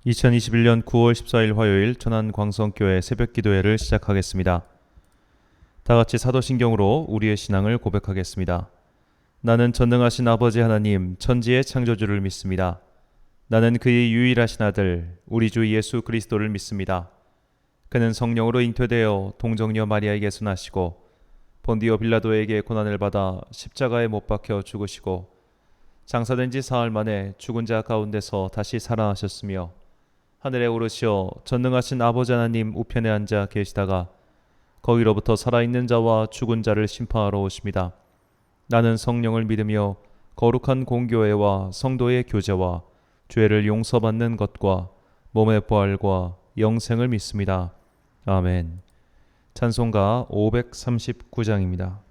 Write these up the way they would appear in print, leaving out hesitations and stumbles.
2021년 9월 14일 화요일 천안광성교회 새벽기도회를 시작하겠습니다. 다같이 사도신경으로 우리의 신앙을 고백하겠습니다. 나는 전능하신 아버지 하나님 천지의 창조주를 믿습니다. 나는 그의 유일하신 아들 우리 주 예수 그리스도를 믿습니다. 그는 성령으로 잉태되어 동정녀 마리아에게서 나시고 본디오 빌라도에게 고난을 받아 십자가에 못 박혀 죽으시고 장사된 지 사흘 만에 죽은 자 가운데서 다시 살아나셨으며 하늘에 오르시어 전능하신 아버지 하나님 우편에 앉아 계시다가 거기로부터 살아있는 자와 죽은 자를 심판하러 오십니다. 나는 성령을 믿으며 거룩한 공교회와 성도의 교제와 죄를 용서받는 것과 몸의 부활과 영생을 믿습니다. 아멘. 찬송가 539장입니다.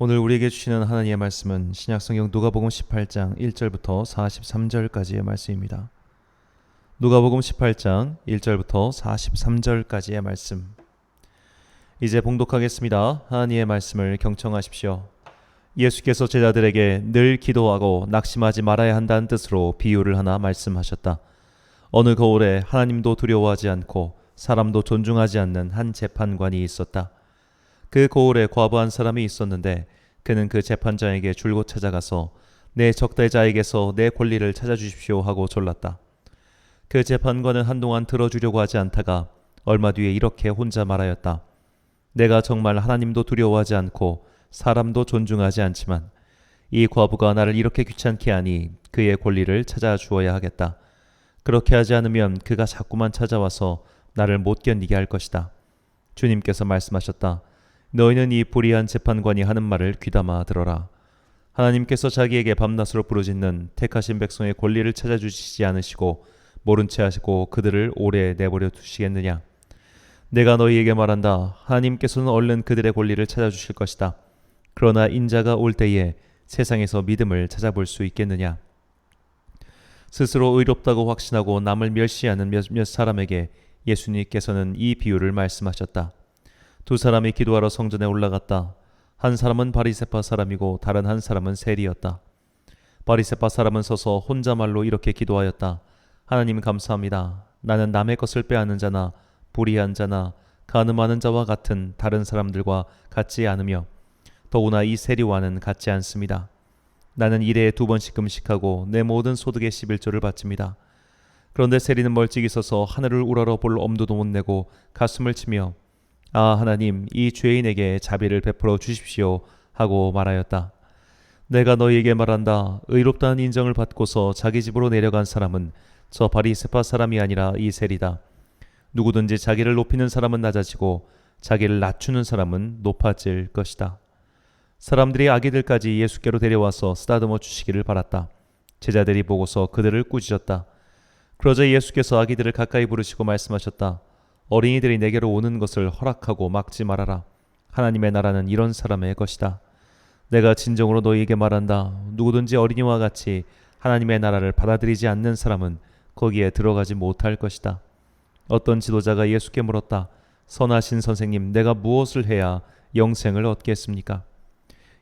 오늘 우리에게 주시는 하나님의 말씀은 신약성경 누가복음 18장 1절부터 43절까지의 말씀입니다. 누가복음 18장 1절부터 43절까지의 말씀. 이제 봉독하겠습니다. 하나님의 말씀을 경청하십시오. 예수께서 제자들에게 늘 기도하고 낙심하지 말아야 한다는 뜻으로 비유를 하나 말씀하셨다. 어느 거울에 하나님도 두려워하지 않고 사람도 존중하지 않는 한 재판관이 있었다. 그 고을에 과부한 사람이 있었는데 그는 그 재판장에게 줄곧 찾아가서 내 적대자에게서 내 권리를 찾아주십시오 하고 졸랐다. 그 재판관은 한동안 들어주려고 하지 않다가 얼마 뒤에 이렇게 혼자 말하였다. 내가 정말 하나님도 두려워하지 않고 사람도 존중하지 않지만 이 과부가 나를 이렇게 귀찮게 하니 그의 권리를 찾아주어야 하겠다. 그렇게 하지 않으면 그가 자꾸만 찾아와서 나를 못 견디게 할 것이다. 주님께서 말씀하셨다. 너희는 이 불의한 재판관이 하는 말을 귀담아 들어라. 하나님께서 자기에게 밤낮으로 부르짖는 택하신 백성의 권리를 찾아주시지 않으시고 모른 채 하시고 그들을 오래 내버려 두시겠느냐. 내가 너희에게 말한다. 하나님께서는 얼른 그들의 권리를 찾아주실 것이다. 그러나 인자가 올 때에 세상에서 믿음을 찾아볼 수 있겠느냐. 스스로 의롭다고 확신하고 남을 멸시하는 몇몇 사람에게 예수님께서는 이 비유를 말씀하셨다. 두 사람이 기도하러 성전에 올라갔다. 한 사람은 바리새파 사람이고 다른 한 사람은 세리였다. 바리새파 사람은 서서 혼자말로 이렇게 기도하였다. 하나님 감사합니다. 나는 남의 것을 빼앗는 자나 불의한 자나 간음하는 자와 같은 다른 사람들과 같지 않으며 더구나 이 세리와는 같지 않습니다. 나는 일해에 2번씩 금식하고 내 모든 소득의 11조를 바칩니다. 그런데 세리는 멀찍이 서서 하늘을 우러러 볼 엄두도 못 내고 가슴을 치며 아 하나님 이 죄인에게 자비를 베풀어 주십시오 하고 말하였다. 내가 너희에게 말한다. 의롭다는 인정을 받고서 자기 집으로 내려간 사람은 저 바리새파 사람이 아니라 이 세리다. 누구든지 자기를 높이는 사람은 낮아지고 자기를 낮추는 사람은 높아질 것이다. 사람들이 아기들까지 예수께로 데려와서 쓰다듬어 주시기를 바랐다. 제자들이 보고서 그들을 꾸짖었다. 그러자 예수께서 아기들을 가까이 부르시고 말씀하셨다. 어린이들이 내게로 오는 것을 허락하고 막지 말아라. 하나님의 나라는 이런 사람의 것이다. 내가 진정으로 너희에게 말한다. 누구든지 어린이와 같이 하나님의 나라를 받아들이지 않는 사람은 거기에 들어가지 못할 것이다. 어떤 지도자가 예수께 물었다. 선하신 선생님, 내가 무엇을 해야 영생을 얻겠습니까?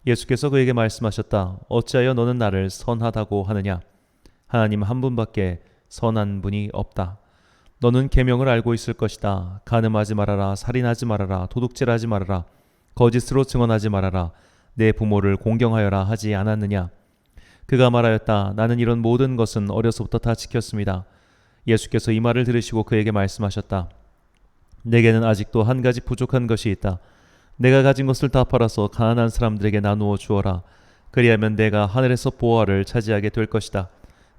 예수께서 그에게 말씀하셨다. 어찌하여 너는 나를 선하다고 하느냐? 하나님 한 분밖에 선한 분이 없다. 너는 계명을 알고 있을 것이다. 간음하지 말아라, 살인하지 말아라, 도둑질하지 말아라, 거짓으로 증언하지 말아라, 내 부모를 공경하여라 하지 않았느냐? 그가 말하였다. 나는 이런 모든 것은 어려서부터 다 지켰습니다. 예수께서 이 말을 들으시고 그에게 말씀하셨다. 내게는 아직도 한 가지 부족한 것이 있다. 내가 가진 것을 다 팔아서 가난한 사람들에게 나누어 주어라. 그리하면 내가 하늘에서 보화를 차지하게 될 것이다.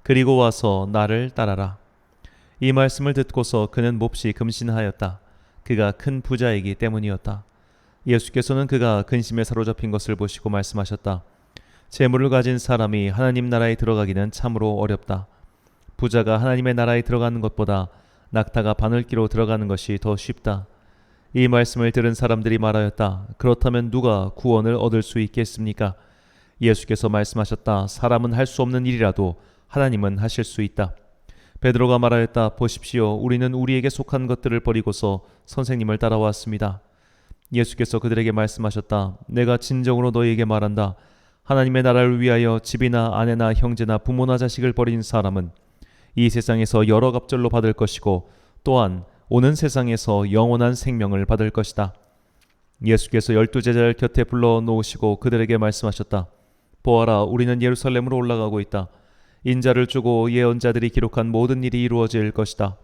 그리고 와서 나를 따라라. 이 말씀을 듣고서 그는 몹시 금신하였다. 그가 큰 부자이기 때문이었다. 예수께서는 그가 근심에 사로잡힌 것을 보시고 말씀하셨다. 재물을 가진 사람이 하나님 나라에 들어가기는 참으로 어렵다. 부자가 하나님의 나라에 들어가는 것보다 낙타가 바늘기로 들어가는 것이 더 쉽다. 이 말씀을 들은 사람들이 말하였다. 그렇다면 누가 구원을 얻을 수 있겠습니까? 예수께서 말씀하셨다. 사람은 할 수 없는 일이라도 하나님은 하실 수 있다. 베드로가 말하였다. 보십시오. 우리는 우리에게 속한 것들을 버리고서 선생님을 따라왔습니다. 예수께서 그들에게 말씀하셨다. 내가 진정으로 너희에게 말한다. 하나님의 나라를 위하여 집이나 아내나 형제나 부모나 자식을 버린 사람은 이 세상에서 여러 갑절로 받을 것이고 또한 오는 세상에서 영원한 생명을 받을 것이다. 예수께서 12제자를 곁에 불러 놓으시고 그들에게 말씀하셨다. 보아라, 우리는 예루살렘으로 올라가고 있다. 인자를 주고 예언자들이 기록한 모든 일이 이루어질 것이다.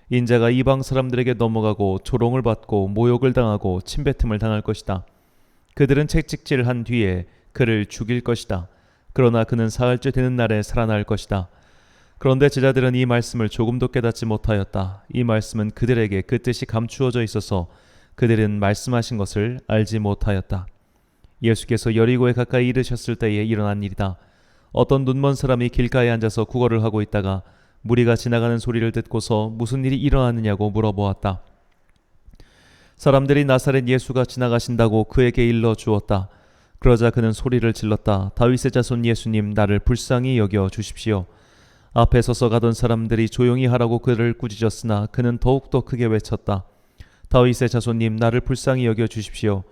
인자가 이방 사람들에게 넘어가고 조롱을 받고 모욕을 당하고 침뱉음을 당할 것이다. 그들은 채찍질한 뒤에 그를 죽일 것이다. 그러나 그는 사흘째 되는 날에 살아날 것이다. 그런데 제자들은 이 말씀을 조금도 깨닫지 못하였다. 이 말씀은 그들에게 그 뜻이 감추어져 있어서 그들은 말씀하신 것을 알지 못하였다. 예수께서 여리고에 가까이 이르셨을 때에 일어난 일이다. 어떤 눈먼 사람이 길가에 앉아서 구걸을 하고 있다가 무리가 지나가는 소리를 듣고서 무슨 일이 일어나느냐고 물어보았다. 사람들이 나사렛 예수가 지나가신다고 그에게 일러 주었다. 그러자 그는 소리를 질렀다. 다윗의 자손 예수님, 나를 불쌍히 여겨 주십시오. 앞에 서서 가던 사람들이 조용히 하라고 그를 꾸짖었으나 그는 더욱더 크게 외쳤다. 다윗의 자손님, 나를 불쌍히 여겨 주십시오.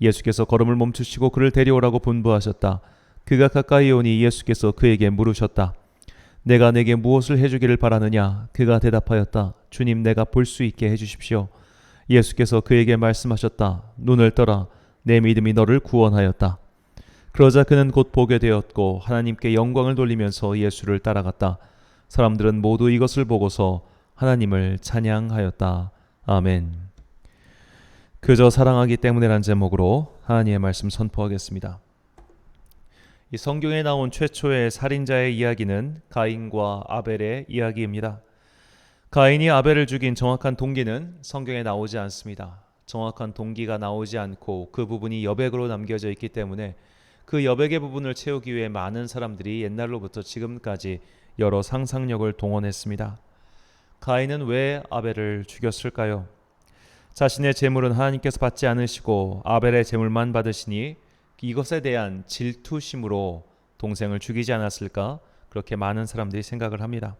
예수께서 걸음을 멈추시고 그를 데려오라고 분부하셨다. 그가 가까이 오니 예수께서 그에게 물으셨다. 내가 내게 무엇을 해주기를 바라느냐? 그가 대답하였다. 주님, 내가 볼 수 있게 해주십시오. 예수께서 그에게 말씀하셨다. 눈을 떠라. 내 믿음이 너를 구원하였다. 그러자 그는 곧 보게 되었고 하나님께 영광을 돌리면서 예수를 따라갔다. 사람들은 모두 이것을 보고서 하나님을 찬양하였다. 아멘. 그저 사랑하기 때문에란 제목으로 하나님의 말씀 선포하겠습니다. 이 성경에 나온 최초의 살인자의 이야기는 가인과 아벨의 이야기입니다. 가인이 아벨을 죽인 정확한 동기는 성경에 나오지 않습니다. 정확한 동기가 나오지 않고 그 부분이 여백으로 남겨져 있기 때문에 그 여백의 부분을 채우기 위해 많은 사람들이 옛날로부터 지금까지 여러 상상력을 동원했습니다. 가인은 왜 아벨을 죽였을까요? 자신의 재물은 하나님께서 받지 않으시고 아벨의 재물만 받으시니 이것에 대한 질투심으로 동생을 죽이지 않았을까? 그렇게 많은 사람들이 생각을 합니다.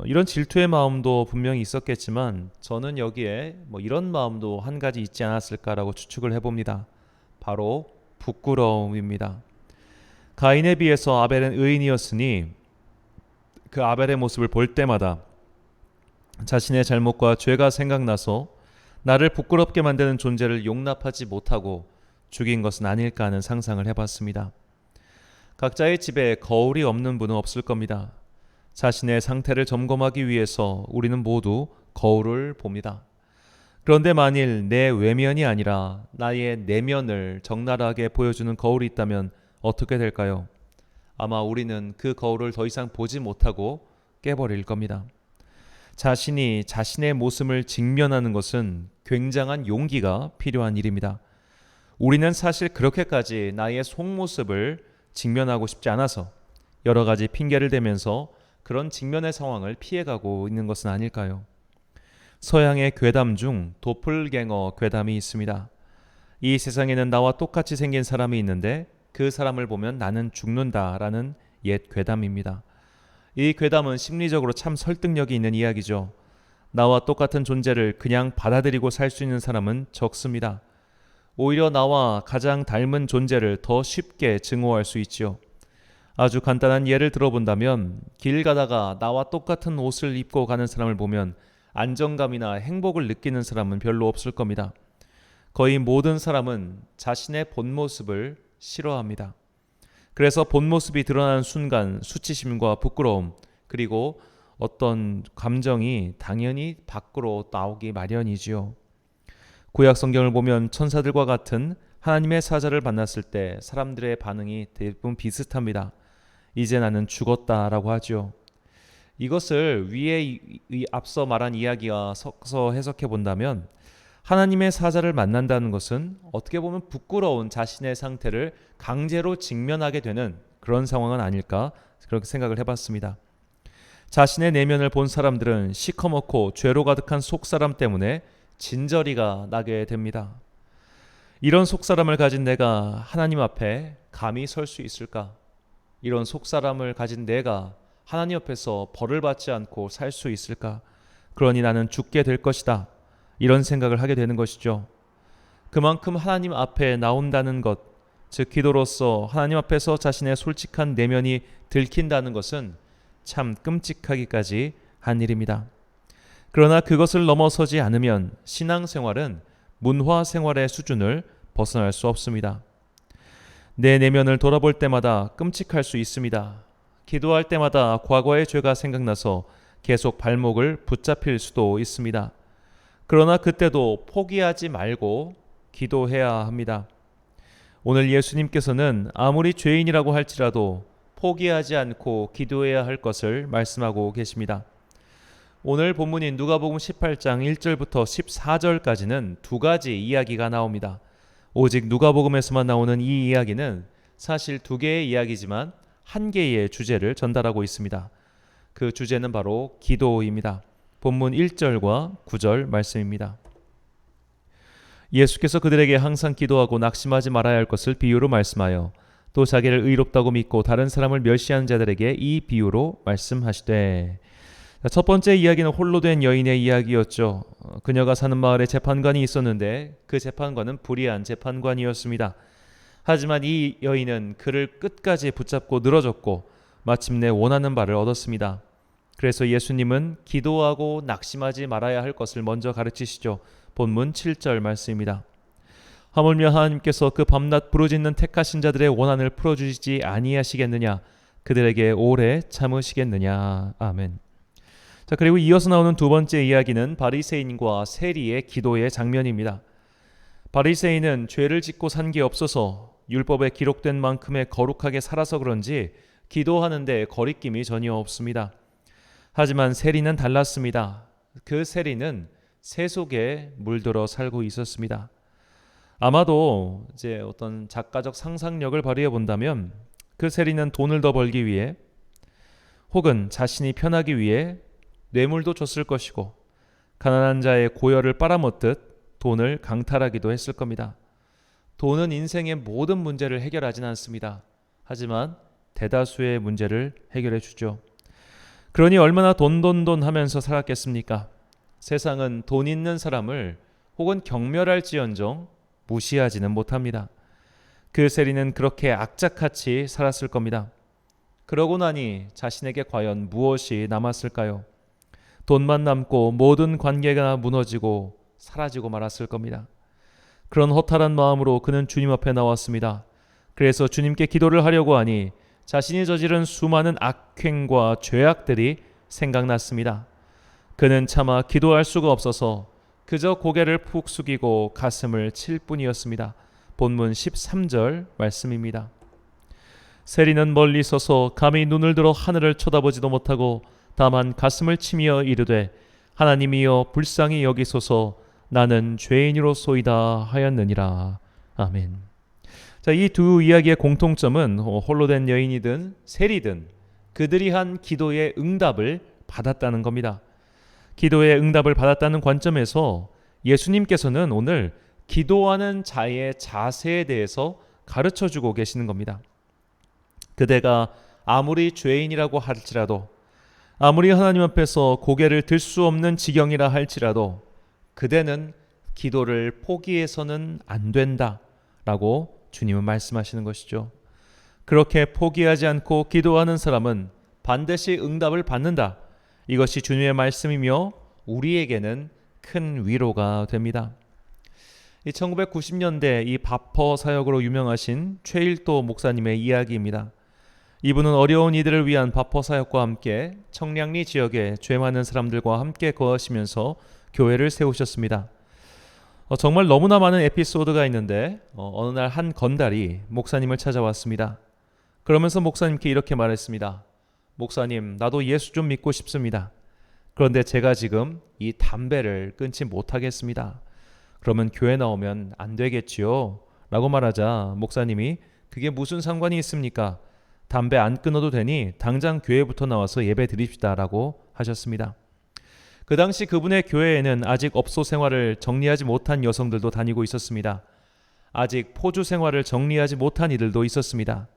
이런 질투의 마음도 분명히 있었겠지만 저는 여기에 이런 마음도 한 가지 있지 않았을까라고 추측을 해봅니다. 바로 부끄러움입니다. 가인에 비해서 아벨은 의인이었으니 그 아벨의 모습을 볼 때마다 자신의 잘못과 죄가 생각나서 나를 부끄럽게 만드는 존재를 용납하지 못하고 죽인 것은 아닐까 하는 상상을 해봤습니다. 각자의 집에 거울이 없는 분은 없을 겁니다. 자신의 상태를 점검하기 위해서 우리는 모두 거울을 봅니다. 그런데 만일 내 외면이 아니라 나의 내면을 적나라하게 보여주는 거울이 있다면 어떻게 될까요? 아마 우리는 그 거울을 더 이상 보지 못하고 깨버릴 겁니다. 자신이 자신의 모습을 직면하는 것은 굉장한 용기가 필요한 일입니다. 우리는 사실 그렇게까지 나의 속모습을 직면하고 싶지 않아서 여러 가지 핑계를 대면서 그런 직면의 상황을 피해가고 있는 것은 아닐까요? 서양의 괴담 중 도플갱어 괴담이 있습니다. 이 세상에는 나와 똑같이 생긴 사람이 있는데 그 사람을 보면 나는 죽는다라는 옛 괴담입니다. 이 괴담은 심리적으로 참 설득력이 있는 이야기죠. 나와 똑같은 존재를 그냥 받아들이고 살 수 있는 사람은 적습니다. 오히려 나와 가장 닮은 존재를 더 쉽게 증오할 수 있지요. 아주 간단한 예를 들어본다면 길 가다가 나와 똑같은 옷을 입고 가는 사람을 보면 안정감이나 행복을 느끼는 사람은 별로 없을 겁니다. 거의 모든 사람은 자신의 본 모습을 싫어합니다. 그래서 본 모습이 드러나는 순간 수치심과 부끄러움 그리고 어떤 감정이 당연히 밖으로 나오기 마련이지요. 구약 성경을 보면 천사들과 같은 하나님의 사자를 만났을 때 사람들의 반응이 대부분 비슷합니다. 이제 나는 죽었다라고 하죠. 이것을 위에 앞서 말한 이야기와 섞어서 해석해 본다면 하나님의 사자를 만난다는 것은 어떻게 보면 부끄러운 자신의 상태를 강제로 직면하게 되는 그런 상황은 아닐까 그렇게 생각을 해봤습니다. 자신의 내면을 본 사람들은 시커멓고 죄로 가득한 속사람 때문에 진저리가 나게 됩니다. 이런 속사람을 가진 내가 하나님 앞에 감히 설 수 있을까? 이런 속사람을 가진 내가 하나님 앞에서 벌을 받지 않고 살 수 있을까? 그러니 나는 죽게 될 것이다. 이런 생각을 하게 되는 것이죠. 그만큼 하나님 앞에 나온다는 것, 즉 기도로서 하나님 앞에서 자신의 솔직한 내면이 들킨다는 것은 참 끔찍하기까지 한 일입니다. 그러나 그것을 넘어서지 않으면 신앙생활은 문화생활의 수준을 벗어날 수 없습니다. 내 내면을 돌아볼 때마다 끔찍할 수 있습니다. 기도할 때마다 과거의 죄가 생각나서 계속 발목을 붙잡힐 수도 있습니다. 그러나 그때도 포기하지 말고 기도해야 합니다. 오늘 예수님께서는 아무리 죄인이라고 할지라도 포기하지 않고 기도해야 할 것을 말씀하고 계십니다. 오늘 본문인 누가복음 18장 1절부터 14절까지는 두 가지 이야기가 나옵니다. 오직 누가복음에서만 나오는 이 이야기는 사실 두 개의 이야기지만 한 개의 주제를 전달하고 있습니다. 그 주제는 바로 기도입니다. 본문 1절과 9절 말씀입니다. 예수께서 그들에게 항상 기도하고 낙심하지 말아야 할 것을 비유로 말씀하여 또 자기를 의롭다고 믿고 다른 사람을 멸시하는 자들에게 이 비유로 말씀하시되. 첫 번째 이야기는 홀로 된 여인의 이야기였죠. 그녀가 사는 마을에 재판관이 있었는데 그 재판관은 불의한 재판관이었습니다. 하지만 이 여인은 그를 끝까지 붙잡고 늘어졌고 마침내 원하는 바를 얻었습니다. 그래서 예수님은 기도하고 낙심하지 말아야 할 것을 먼저 가르치시죠. 본문 7절 말씀입니다. 하물며 하나님께서 그 밤낮 부르짖는 택하신 자들의 원한을 풀어주시지 아니하시겠느냐? 그들에게 오래 참으시겠느냐? 아멘. 자, 그리고 이어서 나오는 두 번째 이야기는 바리새인과 세리의 기도의 장면입니다. 바리새인은 죄를 짓고 산 게 없어서 율법에 기록된 만큼의 거룩하게 살아서 그런지 기도하는데 거리낌이 전혀 없습니다. 하지만 세리는 달랐습니다. 그 세리는 새 속에 물들어 살고 있었습니다. 아마도 이제 어떤 작가적 상상력을 발휘해 본다면 그 세리는 돈을 더 벌기 위해 혹은 자신이 편하기 위해 뇌물도 줬을 것이고 가난한 자의 고열을 빨아먹듯 돈을 강탈하기도 했을 겁니다. 돈은 인생의 모든 문제를 해결하진 않습니다. 하지만 대다수의 문제를 해결해 주죠. 그러니 얼마나 돈 하면서 살았겠습니까? 세상은 돈 있는 사람을 혹은 경멸할지언정 무시하지는 못합니다. 그 세리는 그렇게 악착같이 살았을 겁니다. 그러고 나니 자신에게 과연 무엇이 남았을까요? 돈만 남고 모든 관계가 무너지고 사라지고 말았을 겁니다. 그런 허탈한 마음으로 그는 주님 앞에 나왔습니다. 그래서 주님께 기도를 하려고 하니 자신이 저지른 수많은 악행과 죄악들이 생각났습니다. 그는 차마 기도할 수가 없어서 그저 고개를 푹 숙이고 가슴을 칠 뿐이었습니다. 본문 13절 말씀입니다. 세리는 멀리 서서 감히 눈을 들어 하늘을 쳐다보지도 못하고 다만 가슴을 치며 이르되 하나님이여 불쌍히 여기소서 나는 죄인으로소이다 하였느니라. 아멘. 자, 이 두 이야기의 공통점은 홀로 된 여인이든 세리든 그들이 한 기도의 응답을 받았다는 겁니다. 기도의 응답을 받았다는 관점에서 예수님께서는 오늘 기도하는 자의 자세에 대해서 가르쳐주고 계시는 겁니다. 그대가 아무리 죄인이라고 할지라도 아무리 하나님 앞에서 고개를 들 수 없는 지경이라 할지라도 그대는 기도를 포기해서는 안 된다라고 주님은 말씀하시는 것이죠. 그렇게 포기하지 않고 기도하는 사람은 반드시 응답을 받는다. 이것이 주님의 말씀이며 우리에게는 큰 위로가 됩니다. 1990년대 이 바퍼 사역으로 유명하신 최일도 목사님의 이야기입니다. 이분은 어려운 이들을 위한 바퍼 사역과 함께 청량리 지역에 죄 많은 사람들과 함께 거하시면서 교회를 세우셨습니다. 정말 너무나 많은 에피소드가 있는데 어느 날 한 건달이 목사님을 찾아왔습니다. 그러면서 목사님께 이렇게 말했습니다. 목사님, 나도 예수 좀 믿고 싶습니다. 그런데 제가 지금 이 담배를 끊지 못하겠습니다. 그러면 교회 나오면 안 되겠지요? 라고 말하자 목사님이 그게 무슨 상관이 있습니까? 담배 안 끊어도 되니 당장 교회부터 나와서 예배 드립시다 라고 하셨습니다. 그 당시 그분의 교회에는 아직 업소 생활을 정리하지 못한 여성들도 다니고 있었습니다. 아직 포주 생활을 정리하지 못한 이들도 있었습니다.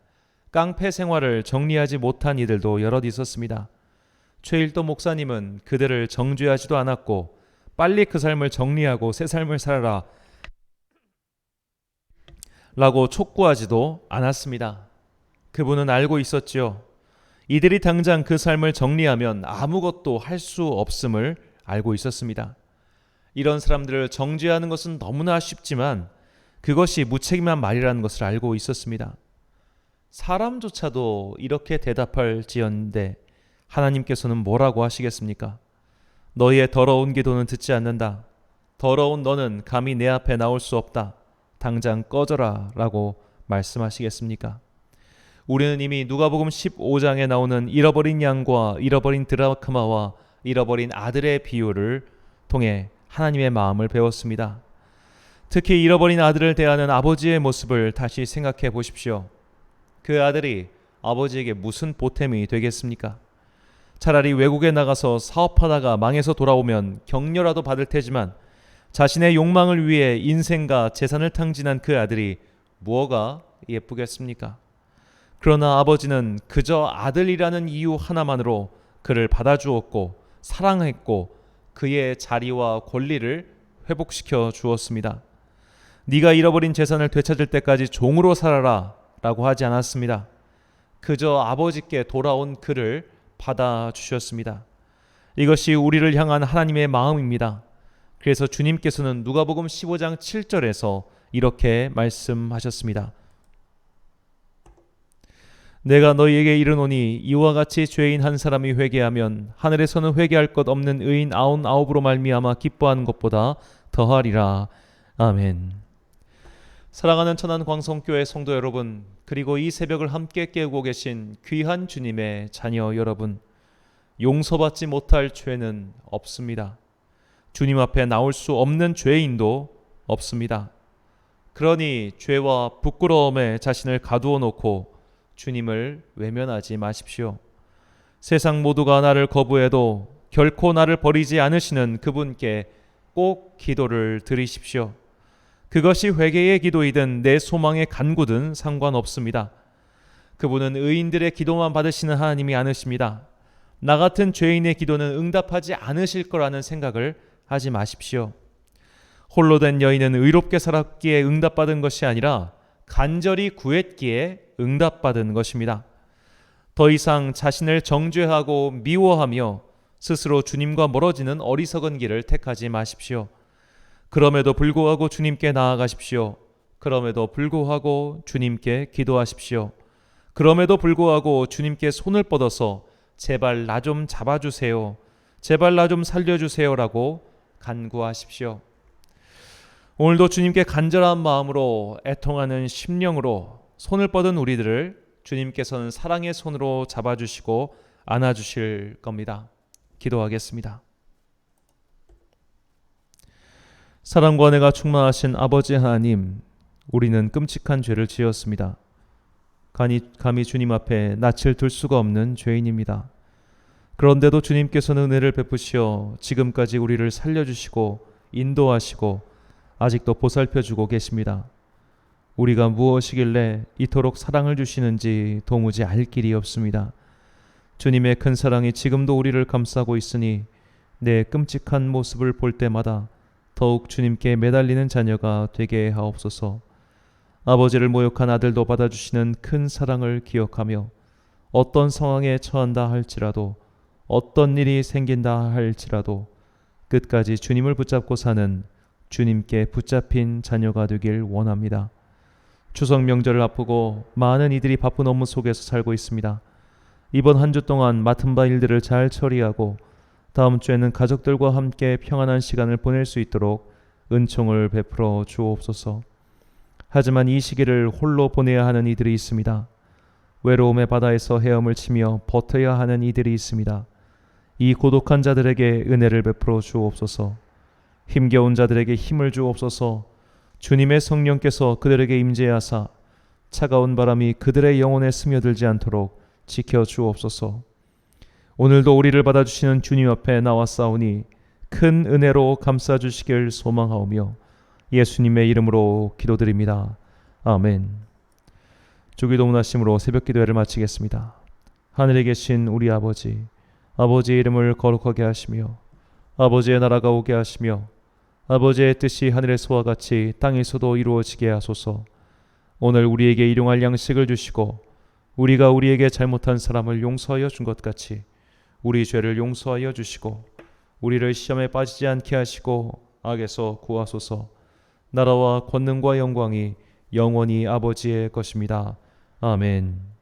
깡패 생활을 정리하지 못한 이들도 여럿 있었습니다. 최일도 목사님은 그들을 정죄하지도 않았고 빨리 그 삶을 정리하고 새 삶을 살아라 라고 촉구하지도 않았습니다. 그분은 알고 있었지요. 이들이 당장 그 삶을 정리하면 아무것도 할 수 없음을 알고 있었습니다. 이런 사람들을 정죄하는 것은 너무나 쉽지만 그것이 무책임한 말이라는 것을 알고 있었습니다. 사람조차도 이렇게 대답할지언데 하나님께서는 뭐라고 하시겠습니까? 너희의 더러운 기도는 듣지 않는다. 더러운 너는 감히 내 앞에 나올 수 없다. 당장 꺼져라 라고 말씀하시겠습니까? 우리는 이미 누가복음 15장에 나오는 잃어버린 양과 잃어버린 드라크마와 잃어버린 아들의 비유를 통해 하나님의 마음을 배웠습니다. 특히 잃어버린 아들을 대하는 아버지의 모습을 다시 생각해 보십시오. 그 아들이 아버지에게 무슨 보탬이 되겠습니까? 차라리 외국에 나가서 사업하다가 망해서 돌아오면 격려라도 받을 테지만 자신의 욕망을 위해 인생과 재산을 탕진한 그 아들이 무엇가 예쁘겠습니까? 그러나 아버지는 그저 아들이라는 이유 하나만으로 그를 받아주었고 사랑했고 그의 자리와 권리를 회복시켜 주었습니다. 네가 잃어버린 재산을 되찾을 때까지 종으로 살아라 라고 하지 않았습니다. 그저 아버지께 돌아온 그를 받아주셨습니다. 이것이 우리를 향한 하나님의 마음입니다. 그래서 주님께서는 누가복음 15장 7절에서 이렇게 말씀하셨습니다. 내가 너희에게 이르노니 이와 같이 죄인 한 사람이 회개하면 하늘에서는 회개할 것 없는 의인 99으로 말미암아 기뻐하는 것보다 더하리라. 아멘. 사랑하는 천안광성교회 성도 여러분, 그리고 이 새벽을 함께 깨우고 계신 귀한 주님의 자녀 여러분, 용서받지 못할 죄는 없습니다. 주님 앞에 나올 수 없는 죄인도 없습니다. 그러니 죄와 부끄러움에 자신을 가두어 놓고 주님을 외면하지 마십시오. 세상 모두가 나를 거부해도 결코 나를 버리지 않으시는 그분께 꼭 기도를 드리십시오. 그것이 회개의 기도이든 내 소망의 간구든 상관없습니다. 그분은 의인들의 기도만 받으시는 하나님이 아니십니다. 나 같은 죄인의 기도는 응답하지 않으실 거라는 생각을 하지 마십시오. 홀로 된 여인은 의롭게 살았기에 응답받은 것이 아니라 간절히 구했기에 응답받은 것입니다. 더 이상 자신을 정죄하고 미워하며 스스로 주님과 멀어지는 어리석은 길을 택하지 마십시오. 그럼에도 불구하고 주님께 나아가십시오. 그럼에도 불구하고 주님께 기도하십시오. 그럼에도 불구하고 주님께 손을 뻗어서 제발 나 좀 잡아주세요. 제발 나 좀 살려주세요라고 간구하십시오. 오늘도 주님께 간절한 마음으로 애통하는 심령으로 손을 뻗은 우리들을 주님께서는 사랑의 손으로 잡아주시고 안아주실 겁니다. 기도하겠습니다. 사랑과 은혜가 충만하신 아버지 하나님, 우리는 끔찍한 죄를 지었습니다. 감히 주님 앞에 낯을 들 수가 없는 죄인입니다. 그런데도 주님께서는 은혜를 베푸시어 지금까지 우리를 살려주시고 인도하시고 아직도 보살펴주고 계십니다. 우리가 무엇이길래 이토록 사랑을 주시는지 도무지 알 길이 없습니다. 주님의 큰 사랑이 지금도 우리를 감싸고 있으니 내 끔찍한 모습을 볼 때마다 더욱 주님께 매달리는 자녀가 되게 하옵소서. 아버지를 모욕한 아들도 받아주시는 큰 사랑을 기억하며 어떤 상황에 처한다 할지라도 어떤 일이 생긴다 할지라도 끝까지 주님을 붙잡고 사는 주님께 붙잡힌 자녀가 되길 원합니다. 추석 명절을 앞두고 많은 이들이 바쁜 업무 속에서 살고 있습니다. 이번 한 주 동안 맡은 바 일들을 잘 처리하고 다음 주에는 가족들과 함께 평안한 시간을 보낼 수 있도록 은총을 베풀어 주옵소서. 하지만 이 시기를 홀로 보내야 하는 이들이 있습니다. 외로움의 바다에서 헤엄을 치며 버텨야 하는 이들이 있습니다. 이 고독한 자들에게 은혜를 베풀어 주옵소서. 힘겨운 자들에게 힘을 주옵소서. 주님의 성령께서 그들에게 임재하사 차가운 바람이 그들의 영혼에 스며들지 않도록 지켜 주옵소서. 오늘도 우리를 받아주시는 주님 앞에 나왔사오니 큰 은혜로 감싸주시길 소망하오며 예수님의 이름으로 기도드립니다. 아멘. 주기도 문하심으로 새벽기도회를 마치겠습니다. 하늘에 계신 우리 아버지, 아버지의 이름을 거룩하게 하시며 아버지의 나라가 오게 하시며 아버지의 뜻이 하늘에서와 같이 땅에서도 이루어지게 하소서. 오늘 우리에게 일용할 양식을 주시고 우리가 우리에게 잘못한 사람을 용서하여 준 것 같이 우리 죄를 용서하여 주시고 우리를 시험에 빠지지 않게 하시고 악에서 구하소서. 나라와 권능과 영광이 영원히 아버지의 것입니다. 아멘.